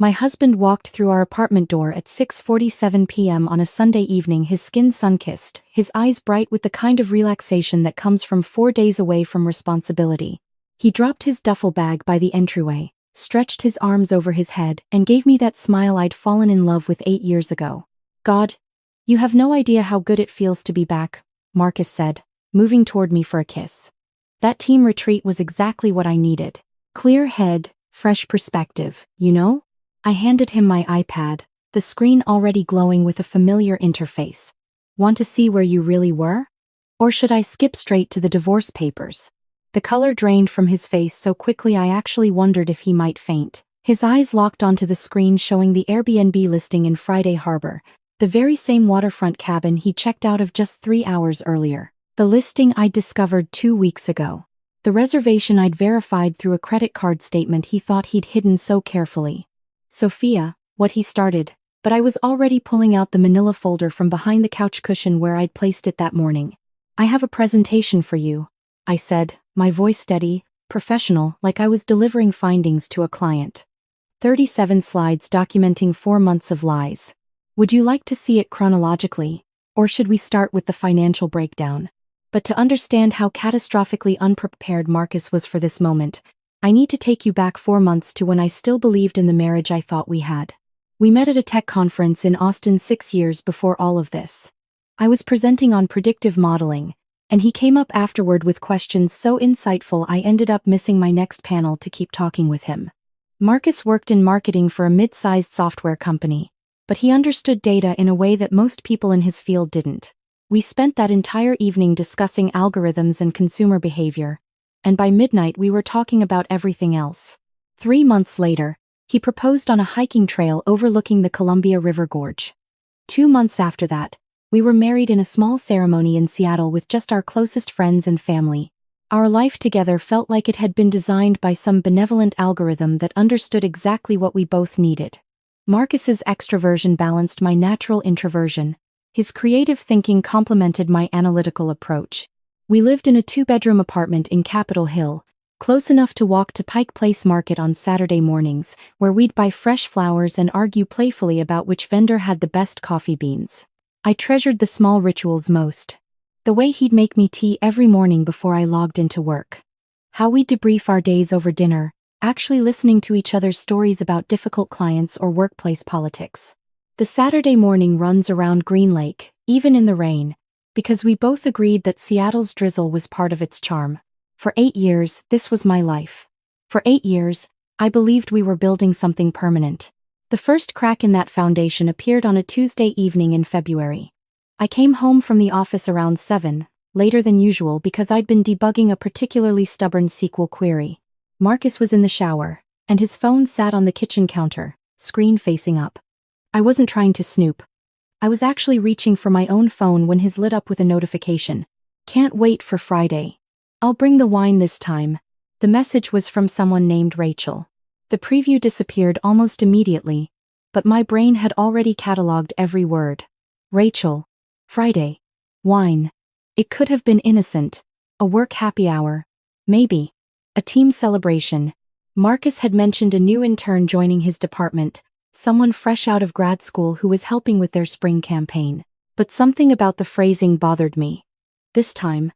My husband walked through our apartment door at 6:47 p.m. on a Sunday evening, his skin sun-kissed, his eyes bright with the kind of relaxation that comes from 4 days away from responsibility. He dropped his duffel bag by the entryway, stretched his arms over his head, and gave me that smile I'd fallen in love with 8 years ago. "God, you have no idea how good it feels to be back," Marcus said, moving toward me for a kiss. That team retreat was exactly what I needed. Clear head, fresh perspective, you know? I handed him my iPad, the screen already glowing with a familiar interface. "Want to see where you really were? Or should I skip straight to the divorce papers?" The color drained from his face so quickly I actually wondered if he might faint. His eyes locked onto the screen showing the Airbnb listing in Friday Harbor, the very same waterfront cabin he checked out of just 3 hours earlier. The listing I'd discovered 2 weeks ago. The reservation I'd verified through a credit card statement he thought he'd hidden so carefully. "Sophia," what he started, but I was already pulling out the manila folder from behind the couch cushion where I'd placed it that morning. "I have a presentation for you," I said, my voice steady, professional, like I was delivering findings to a client. 37 slides documenting 4 months of lies. "Would you like to see it chronologically, or should we start with the financial breakdown?" But to understand how catastrophically unprepared Marcus was for this moment, I need to take you back 4 months to when I still believed in the marriage I thought we had. We met at a tech conference in Austin 6 years before all of this. I was presenting on predictive modeling, and he came up afterward with questions so insightful I ended up missing my next panel to keep talking with him. Marcus worked in marketing for a mid-sized software company, but he understood data in a way that most people in his field didn't. We spent that entire evening discussing algorithms and consumer behavior, and by midnight we were talking about everything else. 3 months later, he proposed on a hiking trail overlooking the Columbia River Gorge. 2 months after that, we were married in a small ceremony in Seattle with just our closest friends and family. Our life together felt like it had been designed by some benevolent algorithm that understood exactly what we both needed. Marcus's extroversion balanced my natural introversion. His creative thinking complemented my analytical approach. We lived in a 2-bedroom apartment in Capitol Hill, close enough to walk to Pike Place Market on Saturday mornings, where we'd buy fresh flowers and argue playfully about which vendor had the best coffee beans. I treasured the small rituals most. The way he'd make me tea every morning before I logged into work. How we'd debrief our days over dinner, actually listening to each other's stories about difficult clients or workplace politics. The Saturday morning runs around Green Lake, even in the rain, because we both agreed that Seattle's drizzle was part of its charm. For 8 years, this was my life. For 8 years, I believed we were building something permanent. The first crack in that foundation appeared on a Tuesday evening in February. I came home from the office around 7, later than usual because I'd been debugging a particularly stubborn SQL query. Marcus was in the shower, and his phone sat on the kitchen counter, screen facing up. I wasn't trying to snoop. I was actually reaching for my own phone when his lit up with a notification. "Can't wait for Friday. I'll bring the wine this time." The message was from someone named Rachel. The preview disappeared almost immediately, but my brain had already cataloged every word. Rachel. Friday. Wine. It could have been innocent. A work happy hour. Maybe. A team celebration. Marcus had mentioned a new intern joining his department, someone fresh out of grad school who was helping with their spring campaign. But something about the phrasing bothered me. This time.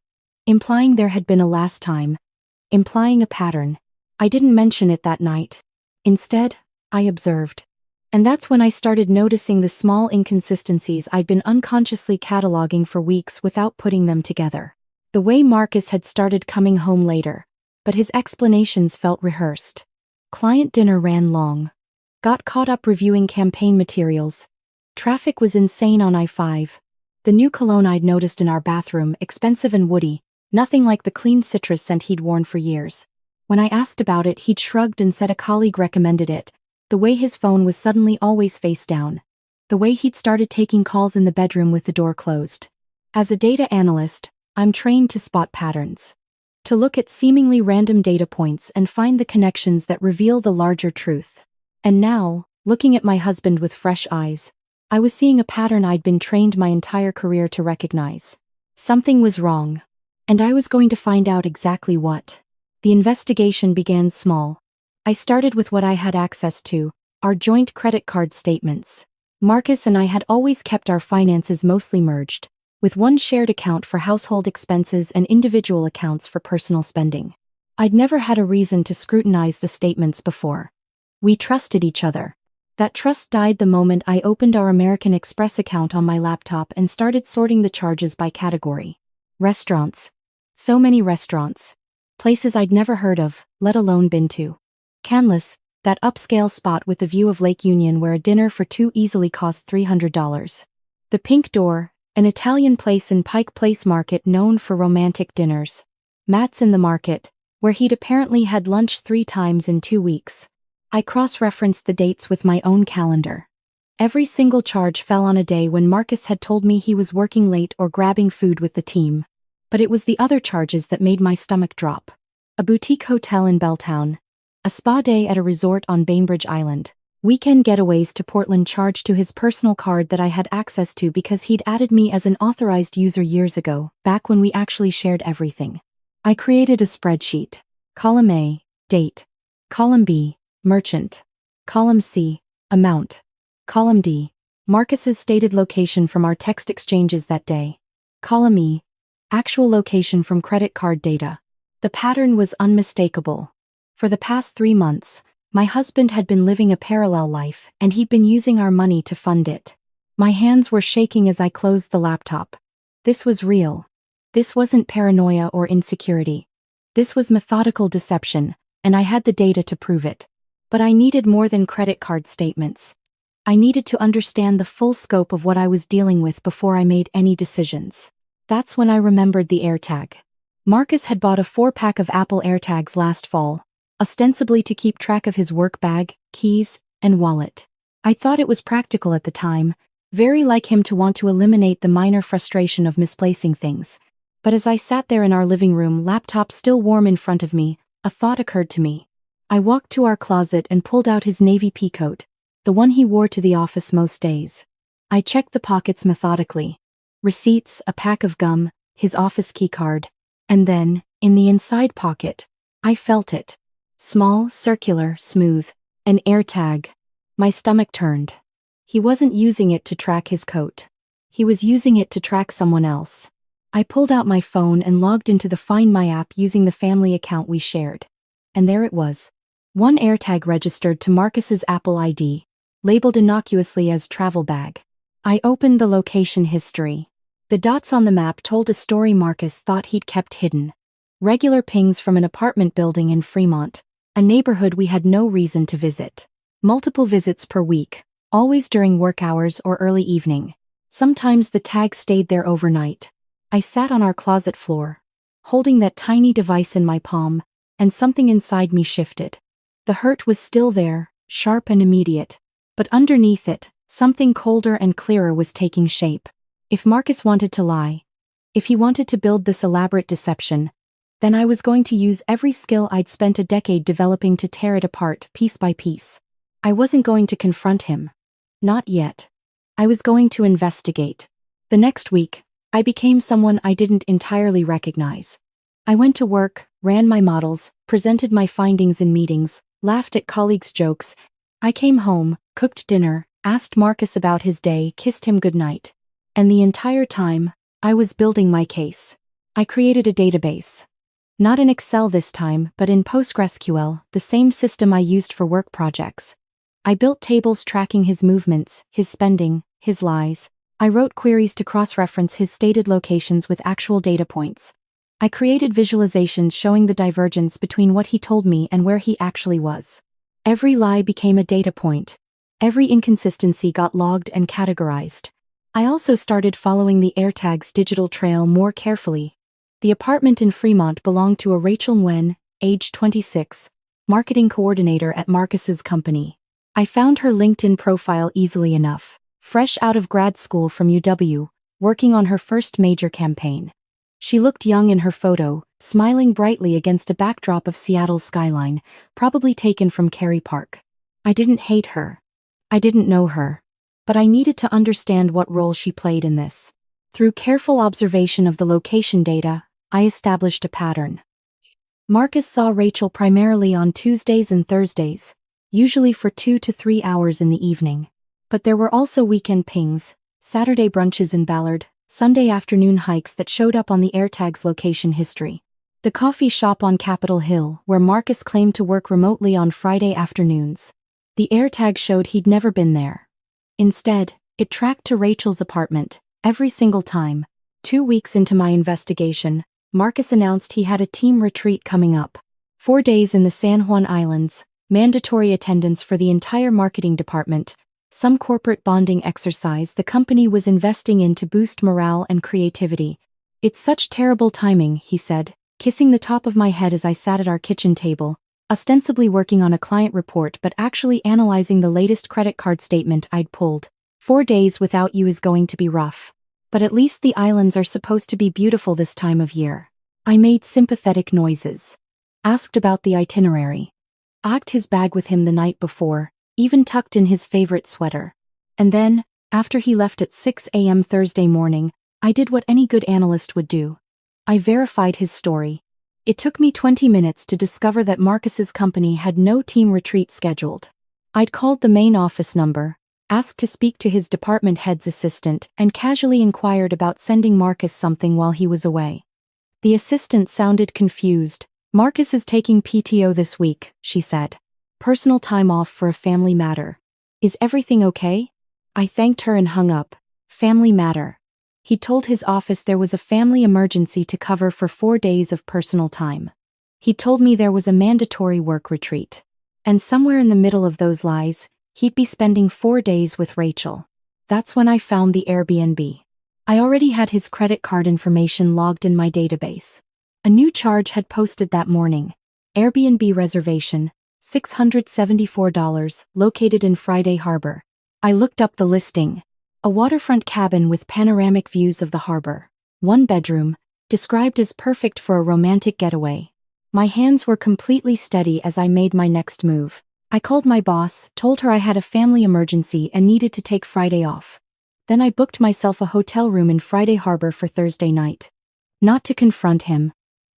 Implying there had been a last time. Implying a pattern. I didn't mention it that night. Instead, I observed. And that's when I started noticing the small inconsistencies I'd been unconsciously cataloging for weeks without putting them together. The way Marcus had started coming home later, but his explanations felt rehearsed. Client dinner ran long. Got caught up reviewing campaign materials. Traffic was insane on I-5. The new cologne I'd noticed in our bathroom, expensive and woody, nothing like the clean citrus scent he'd worn for years. When I asked about it, he'd shrugged and said a colleague recommended it. The way his phone was suddenly always face down. The way he'd started taking calls in the bedroom with the door closed. As a data analyst, I'm trained to spot patterns. To look at seemingly random data points and find the connections that reveal the larger truth. And now, looking at my husband with fresh eyes, I was seeing a pattern I'd been trained my entire career to recognize. Something was wrong. And I was going to find out exactly what. The investigation began small. I started with what I had access to, our joint credit card statements. Marcus and I had always kept our finances mostly merged, with one shared account for household expenses and individual accounts for personal spending. I'd never had a reason to scrutinize the statements before. We trusted each other. That trust died the moment I opened our American Express account on my laptop and started sorting the charges by category. Restaurants. So many restaurants. Places I'd never heard of, let alone been to. Canlis, that upscale spot with the view of Lake Union where a dinner for two easily cost $300. The Pink Door, an Italian place in Pike Place Market known for romantic dinners. Matt's in the Market, where he'd apparently had lunch 3 times in 2 weeks. I cross-referenced the dates with my own calendar. Every single charge fell on a day when Marcus had told me he was working late or grabbing food with the team. But it was the other charges that made my stomach drop. A boutique hotel in Belltown. A spa day at a resort on Bainbridge Island. Weekend getaways to Portland charged to his personal card that I had access to because he'd added me as an authorized user years ago, back when we actually shared everything. I created a spreadsheet. Column A, date. Column B, merchant. Column C, amount. Column D, Marcus's stated location from our text exchanges that day. Column E, actual location from credit card data. The pattern was unmistakable. For the past 3 months, my husband had been living a parallel life and he'd been using our money to fund it. My hands were shaking as I closed the laptop. This was real. This wasn't paranoia or insecurity. This was methodical deception, and I had the data to prove it. But I needed more than credit card statements. I needed to understand the full scope of what I was dealing with before I made any decisions. That's when I remembered the AirTag. Marcus had bought a 4-pack of Apple AirTags last fall, ostensibly to keep track of his work bag, keys, and wallet. I thought it was practical at the time, very like him to want to eliminate the minor frustration of misplacing things. But as I sat there in our living room, laptop still warm in front of me, a thought occurred to me. I walked to our closet and pulled out his navy pea coat, the one he wore to the office most days. I checked the pockets methodically. Receipts, a pack of gum, his office keycard, and then, in the inside pocket, I felt it. Small, circular, smooth, an AirTag. My stomach turned. He wasn't using it to track his coat. He was using it to track someone else. I pulled out my phone and logged into the Find My app using the family account we shared. And there it was. One AirTag registered to Marcus's Apple ID, labeled innocuously as travel bag. I opened the location history. The dots on the map told a story Marcus thought he'd kept hidden. Regular pings from an apartment building in Fremont, a neighborhood we had no reason to visit. Multiple visits per week, always during work hours or early evening. Sometimes the tag stayed there overnight. I sat on our closet floor, holding that tiny device in my palm, and something inside me shifted. The hurt was still there, sharp and immediate, but underneath it, something colder and clearer was taking shape. If Marcus wanted to lie, if he wanted to build this elaborate deception, then I was going to use every skill I'd spent a decade developing to tear it apart piece by piece. I wasn't going to confront him. Not yet. I was going to investigate. The next week, I became someone I didn't entirely recognize. I went to work, ran my models, presented my findings in meetings, laughed at colleagues' jokes. I came home, cooked dinner, asked Marcus about his day, kissed him goodnight. And the entire time, I was building my case. I created a database. Not in Excel this time, but in PostgreSQL, the same system I used for work projects. I built tables tracking his movements, his spending, his lies. I wrote queries to cross-reference his stated locations with actual data points. I created visualizations showing the divergence between what he told me and where he actually was. Every lie became a data point. Every inconsistency got logged and categorized. I also started following the AirTag's digital trail more carefully. The apartment in Fremont belonged to a Rachel Nguyen, age 26, marketing coordinator at Marcus's company. I found her LinkedIn profile easily enough. Fresh out of grad school from UW, working on her first major campaign. She looked young in her photo, smiling brightly against a backdrop of Seattle's skyline, probably taken from Cary Park. I didn't hate her. I didn't know her. But I needed to understand what role she played in this. Through careful observation of the location data, I established a pattern. Marcus saw Rachel primarily on Tuesdays and Thursdays, usually for 2 to 3 hours in the evening. But there were also weekend pings, Saturday brunches in Ballard, Sunday afternoon hikes that showed up on the AirTag's location history. The coffee shop on Capitol Hill, where Marcus claimed to work remotely on Friday afternoons. The AirTag showed he'd never been there. Instead, it tracked to Rachel's apartment, every single time. 2 weeks into my investigation, Marcus announced he had a team retreat coming up. 4 days in the San Juan Islands, mandatory attendance for the entire marketing department, some corporate bonding exercise the company was investing in to boost morale and creativity. It's such terrible timing, he said, kissing the top of my head as I sat at our kitchen table, ostensibly working on a client report but actually analyzing the latest credit card statement I'd pulled. 4 days without you is going to be rough. But at least the islands are supposed to be beautiful this time of year. I made sympathetic noises. Asked about the itinerary. Packed his bag with him the night before, even tucked in his favorite sweater. And then, after he left at 6 a.m. Thursday morning, I did what any good analyst would do. I verified his story. It took me 20 minutes to discover that Marcus's company had no team retreat scheduled. I'd called the main office number, asked to speak to his department head's assistant, and casually inquired about sending Marcus something while he was away. The assistant sounded confused. Marcus is taking PTO this week, she said. Personal time off for a family matter. Is everything okay? I thanked her and hung up. Family matter. He told his office there was a family emergency to cover for 4 days of personal time. He told me there was a mandatory work retreat. And somewhere in the middle of those lies, he'd be spending 4 days with Rachel. That's when I found the Airbnb. I already had his credit card information logged in my database. A new charge had posted that morning. Airbnb reservation, $674, located in Friday Harbor. I looked up the listing. A waterfront cabin with panoramic views of the harbor. 1 bedroom, described as perfect for a romantic getaway. My hands were completely steady as I made my next move. I called my boss, told her I had a family emergency and needed to take Friday off. Then I booked myself a hotel room in Friday Harbor for Thursday night. Not to confront him.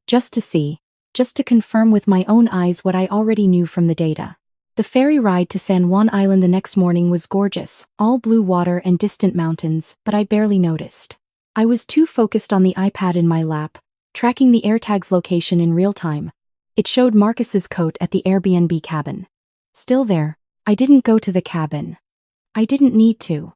Just to confirm with my own eyes what I already knew from the data. The ferry ride to San Juan Island the next morning was gorgeous, all blue water and distant mountains, but I barely noticed. I was too focused on the iPad in my lap, tracking the AirTag's location in real time. It showed Marcus's coat at the Airbnb cabin. Still there, I didn't go to the cabin. I didn't need to.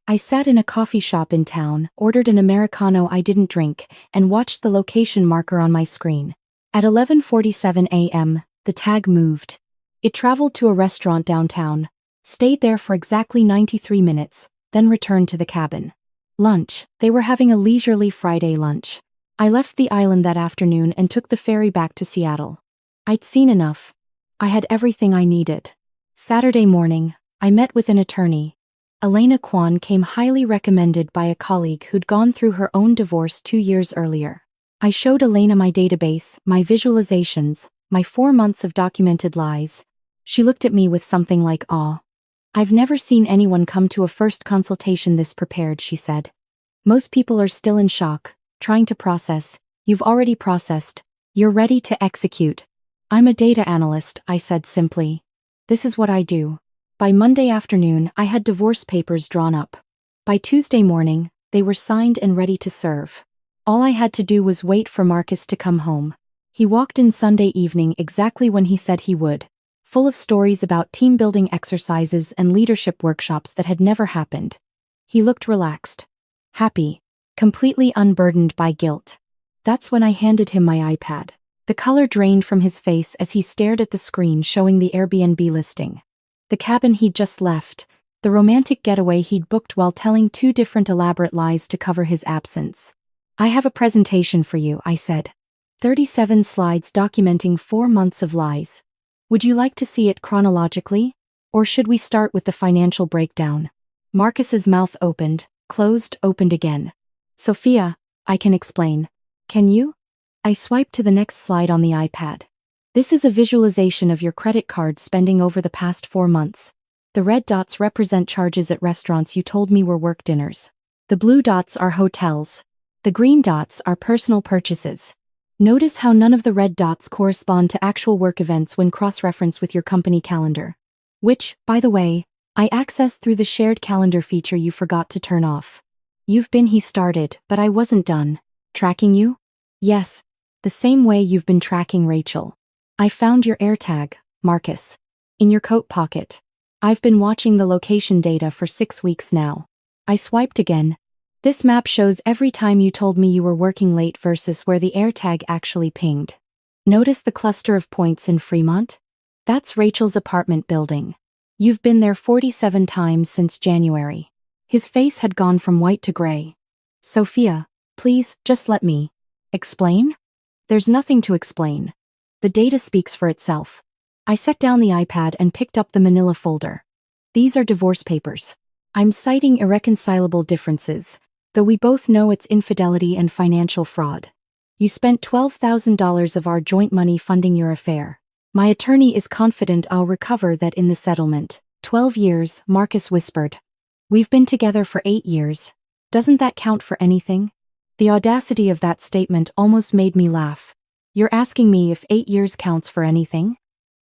I sat in a coffee shop in town, ordered an Americano I didn't drink, and watched the location marker on my screen. At 11:47 a.m., the tag moved. It traveled to a restaurant downtown, stayed there for exactly 93 minutes, then returned to the cabin. Lunch. They were having a leisurely Friday lunch. I left the island that afternoon and took the ferry back to Seattle. I'd seen enough. I had everything I needed. Saturday morning, I met with an attorney. Elena Kwan came highly recommended by a colleague who'd gone through her own divorce 2 years earlier. I showed Elena my database, my visualizations, my 4 months of documented lies. She looked at me with something like awe. I've never seen anyone come to a first consultation this prepared, she said. Most people are still in shock, trying to process. You've already processed. You're ready to execute. I'm a data analyst, I said simply. This is what I do. By Monday afternoon, I had divorce papers drawn up. By Tuesday morning, they were signed and ready to serve. All I had to do was wait for Marcus to come home. He walked in Sunday evening exactly when he said he would, full of stories about team-building exercises and leadership workshops that had never happened. He looked relaxed, happy, completely unburdened by guilt. That's when I handed him my iPad. The color drained from his face as he stared at the screen showing the Airbnb listing. The cabin he'd just left, the romantic getaway he'd booked while telling 2 different elaborate lies to cover his absence. I have a presentation for you, I said. 37 slides documenting 4 months of lies. Would you like to see it chronologically? Or should we start with the financial breakdown? Marcus's mouth opened, closed, opened again. Sophia, I can explain. Can you? I swiped to the next slide on the iPad. This is a visualization of your credit card spending over the past 4 months. The red dots represent charges at restaurants you told me were work dinners. The blue dots are hotels. The green dots are personal purchases. Notice how none of the red dots correspond to actual work events when cross-referenced with your company calendar. which, by the way, I accessed through the shared calendar feature you forgot to turn off. He started, but I wasn't done. Tracking you? Yes, the same way you've been tracking Rachel. I found your AirTag, Marcus, in your coat pocket. I've been watching the location data for 6 weeks now. I swiped again. This map shows every time you told me you were working late versus where the AirTag actually pinged. Notice the cluster of points in Fremont? That's Rachel's apartment building. You've been there 47 times since January. His face had gone from white to gray. Sophia, please, just let me explain? There's nothing to explain. The data speaks for itself. I set down the iPad and picked up the manila folder. These are divorce papers. I'm citing irreconcilable differences, though we both know it's infidelity and financial fraud. You spent $12,000 of our joint money funding your affair. My attorney is confident I'll recover that in the settlement. 12 years, Marcus whispered. We've been together for 8 years. Doesn't that count for anything? The audacity of that statement almost made me laugh. You're asking me if 8 years counts for anything?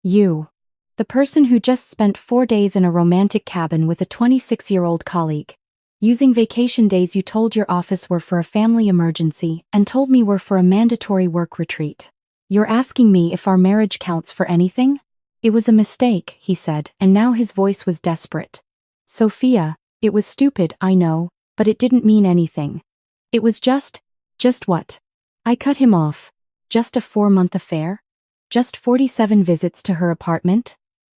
You, the person who just spent 4 days in a romantic cabin with a 26-year-old colleague, using vacation days you told your office were for a family emergency and told me were for a mandatory work retreat. You're asking me if our marriage counts for anything? It was a mistake, he said, and now his voice was desperate. Sophia, it was stupid, I know, but it didn't mean anything. It was just what? I cut him off. Just a 4-month affair? Just 47 visits to her apartment?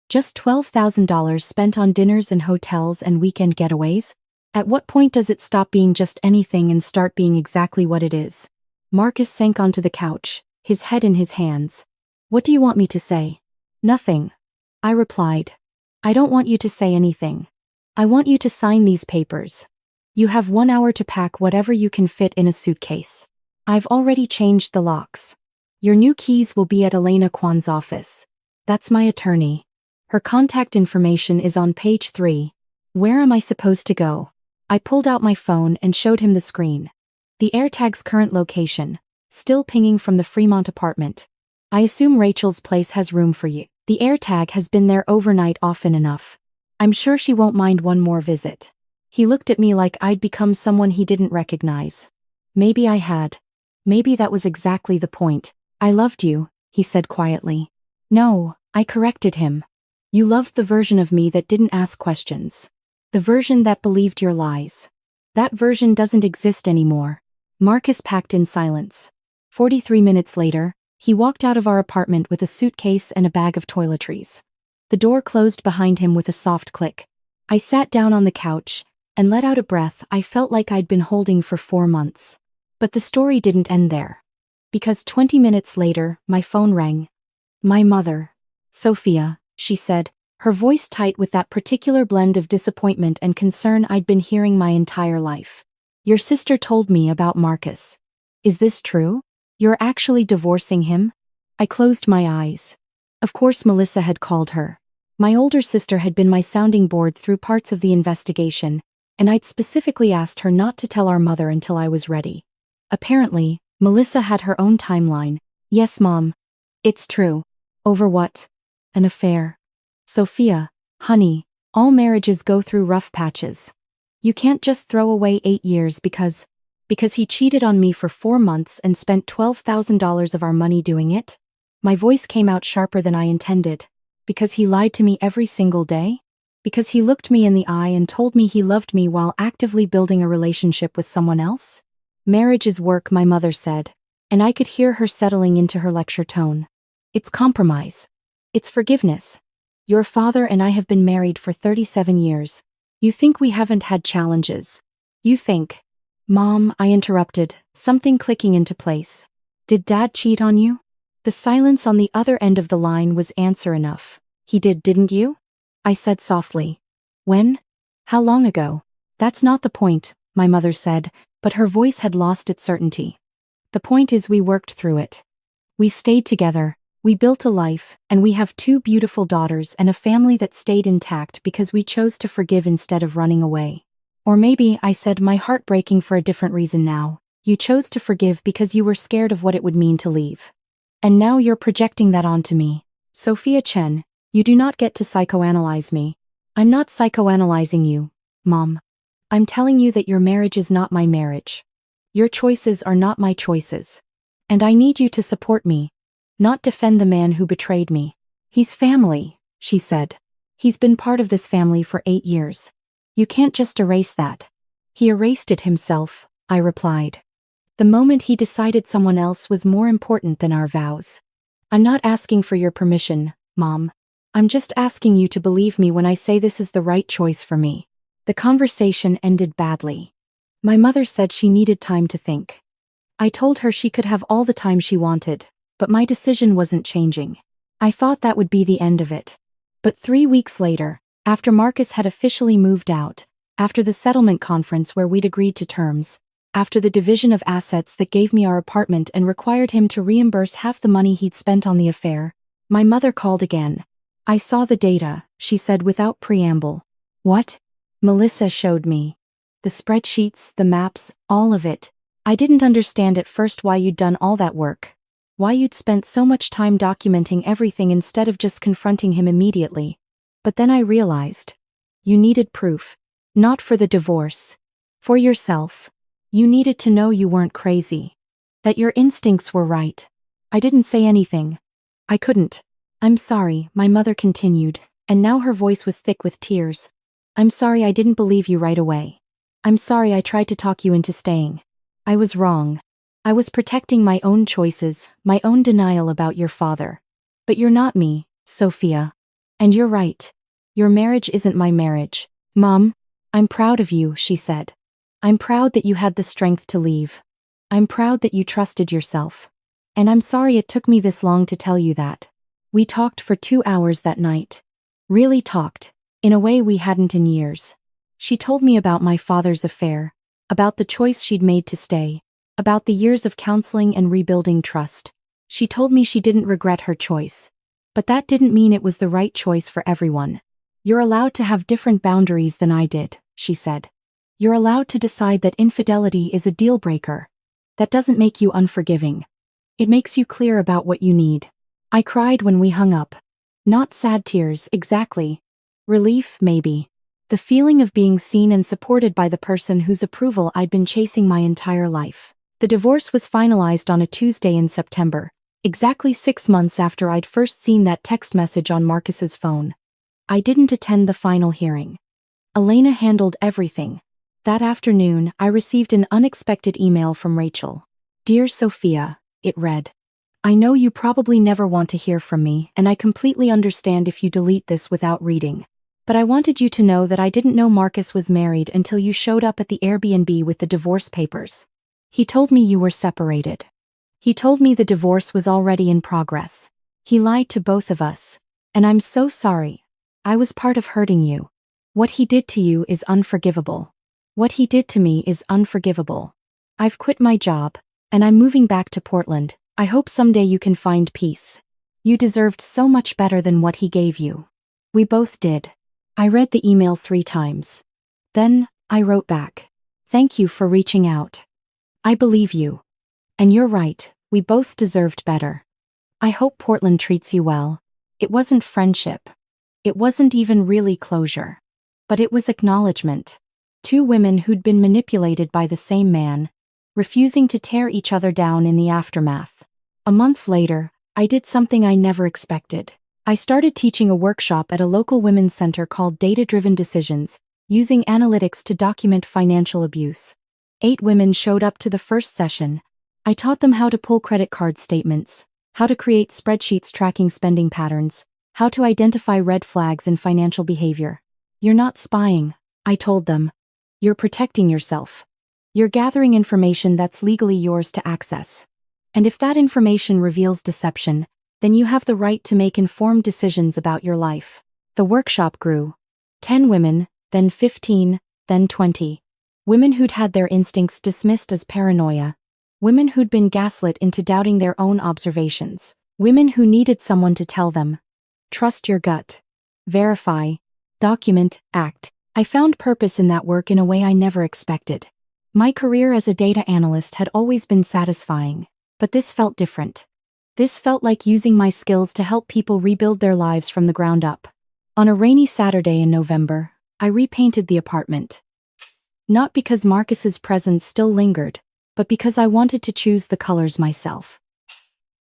Just $12,000 spent on dinners and hotels and weekend getaways? At what point does it stop being just anything and start being exactly what it is? Marcus sank onto the couch, his head in his hands. What do you want me to say? Nothing. I replied. I don't want you to say anything. I want you to sign these papers. You have 1 hour to pack whatever you can fit in a suitcase. I've already changed the locks. Your new keys will be at Elena Kwan's office. That's my attorney. Her contact information is on page 3. Where am I supposed to go? I pulled out my phone and showed him the screen. The AirTag's current location, still pinging from the Fremont apartment. I assume Rachel's place has room for you. The AirTag has been there overnight often enough. I'm sure she won't mind one more visit. He looked at me like I'd become someone he didn't recognize. Maybe I had. Maybe that was exactly the point. I loved you, he said quietly. No, I corrected him. You loved the version of me that didn't ask questions. The version that believed your lies. That version doesn't exist anymore. Marcus packed in silence. 43 minutes later, he walked out of our apartment with a suitcase and a bag of toiletries. The door closed behind him with a soft click. I sat down on the couch and let out a breath I felt like I'd been holding for 4 months. But the story didn't end there. Because 20 minutes later, my phone rang. My mother. Sophia, she said, her voice tight with that particular blend of disappointment and concern I'd been hearing my entire life. Your sister told me about Marcus. Is this true? You're actually divorcing him? I closed my eyes. Of course Melissa had called her. My older sister had been my sounding board through parts of the investigation, and I'd specifically asked her not to tell our mother until I was ready. Apparently, Melissa had her own timeline. Yes, Mom. It's true. Over what? An affair. Sophia, honey, all marriages go through rough patches. You can't just throw away 8 years because he cheated on me for 4 months and spent $12,000 of our money doing it? My voice came out sharper than I intended. Because he lied to me every single day? Because he looked me in the eye and told me he loved me while actively building a relationship with someone else? Marriage is work, my mother said, and I could hear her settling into her lecture tone. It's compromise. It's forgiveness. Your father and I have been married for 37 years. You think we haven't had challenges. You think. Mom, I interrupted, something clicking into place. Did Dad cheat on you? The silence on the other end of the line was answer enough. He did, didn't you? I said softly. When? How long ago? That's not the point, my mother said, but her voice had lost its certainty. The point is we worked through it. We stayed together, we built a life, and we have 2 beautiful daughters and a family that stayed intact because we chose to forgive instead of running away. Or maybe, I said, my heart breaking for a different reason now. You chose to forgive because you were scared of what it would mean to leave. And now you're projecting that onto me. Sophia Chen, You do not get to psychoanalyze me. I'm not psychoanalyzing you, Mom. I'm telling you that your marriage is not my marriage. Your choices are not my choices. And I need you to support me, not defend the man who betrayed me. He's family, she said. He's been part of this family for 8 years. You can't just erase that. He erased it himself, I replied. The moment he decided someone else was more important than our vows. I'm not asking for your permission, Mom. I'm just asking you to believe me when I say this is the right choice for me. The conversation ended badly. My mother said she needed time to think. I told her she could have all the time she wanted, but my decision wasn't changing. I thought that would be the end of it. But 3 weeks later, after Marcus had officially moved out, after the settlement conference where we'd agreed to terms, after the division of assets that gave me our apartment and required him to reimburse half the money he'd spent on the affair, my mother called again. I saw the data, she said without preamble. What? Melissa showed me. The spreadsheets, the maps, all of it. I didn't understand at first why you'd done all that work. Why you'd spent so much time documenting everything instead of just confronting him immediately. But then I realized. You needed proof. Not for the divorce. For yourself. You needed to know you weren't crazy. That your instincts were right. I didn't say anything. I couldn't. I'm sorry, my mother continued, and now her voice was thick with tears. I'm sorry I didn't believe you right away. I'm sorry I tried to talk you into staying. I was wrong. I was protecting my own choices, my own denial about your father. But you're not me, Sophia. And you're right. Your marriage isn't my marriage. Mom, I'm proud of you, she said. I'm proud that you had the strength to leave. I'm proud that you trusted yourself. And I'm sorry it took me this long to tell you that. We talked for 2 hours that night. Really talked, in a way we hadn't in years. She told me about my father's affair, about the choice she'd made to stay, about the years of counseling and rebuilding trust. She told me she didn't regret her choice. But that didn't mean it was the right choice for everyone. You're allowed to have different boundaries than I did, she said. You're allowed to decide that infidelity is a deal breaker. That doesn't make you unforgiving. It makes you clear about what you need. I cried when we hung up. Not sad tears, exactly. Relief, maybe. The feeling of being seen and supported by the person whose approval I'd been chasing my entire life. The divorce was finalized on a Tuesday in September, exactly 6 months after I'd first seen that text message on Marcus's phone. I didn't attend the final hearing. Elena handled everything. That afternoon, I received an unexpected email from Rachel. Dear Sophia, it read. I know you probably never want to hear from me, and I completely understand if you delete this without reading. But I wanted you to know that I didn't know Marcus was married until you showed up at the Airbnb with the divorce papers. He told me you were separated. He told me the divorce was already in progress. He lied to both of us. And I'm so sorry. I was part of hurting you. What he did to you is unforgivable. What he did to me is unforgivable. I've quit my job, and I'm moving back to Portland. I hope someday you can find peace. You deserved so much better than what he gave you. We both did. I read the email 3 times. Then, I wrote back. Thank you for reaching out. I believe you. And you're right, we both deserved better. I hope Portland treats you well. It wasn't friendship. It wasn't even really closure. But it was acknowledgement. 2 women who'd been manipulated by the same man, refusing to tear each other down in the aftermath. A month later, I did something I never expected. I started teaching a workshop at a local women's center called Data-Driven Decisions, using analytics to document financial abuse. 8 women showed up to the first session. I taught them how to pull credit card statements, how to create spreadsheets tracking spending patterns, how to identify red flags in financial behavior. You're not spying, I told them. You're protecting yourself. You're gathering information that's legally yours to access. And if that information reveals deception, then you have the right to make informed decisions about your life. The workshop grew. 10 women, then 15, then 20. Women who'd had their instincts dismissed as paranoia. Women who'd been gaslit into doubting their own observations. Women who needed someone to tell them. Trust your gut. Verify. Document, act. I found purpose in that work in a way I never expected. My career as a data analyst had always been satisfying, but this felt different. This felt like using my skills to help people rebuild their lives from the ground up. On a rainy Saturday in November, I repainted the apartment. Not because Marcus's presence still lingered, but because I wanted to choose the colors myself.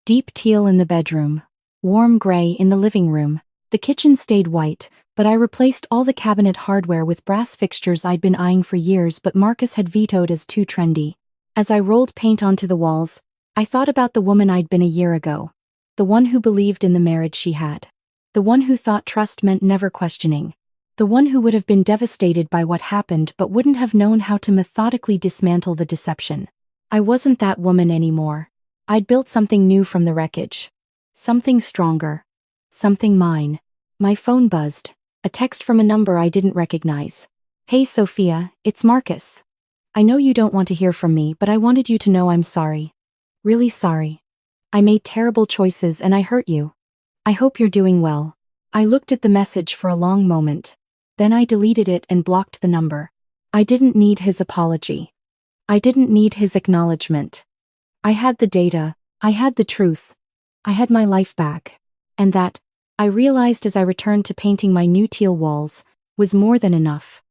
Deep teal in the bedroom, warm gray in the living room. The kitchen stayed white, but I replaced all the cabinet hardware with brass fixtures I'd been eyeing for years but Marcus had vetoed as too trendy. As I rolled paint onto the walls, I thought about the woman I'd been a year ago. The one who believed in the marriage she had. The one who thought trust meant never questioning. The one who would have been devastated by what happened but wouldn't have known how to methodically dismantle the deception. I wasn't that woman anymore. I'd built something new from the wreckage. Something stronger. Something mine. My phone buzzed. A text from a number I didn't recognize. "Hey Sophia, it's Marcus. I know you don't want to hear from me, but I wanted you to know I'm sorry. Really sorry. I made terrible choices and I hurt you. I hope you're doing well." I looked at the message for a long moment. Then I deleted it and blocked the number. I didn't need his apology. I didn't need his acknowledgement. I had the data. I had the truth. I had my life back. And that, I realized as I returned to painting my new teal walls, was more than enough.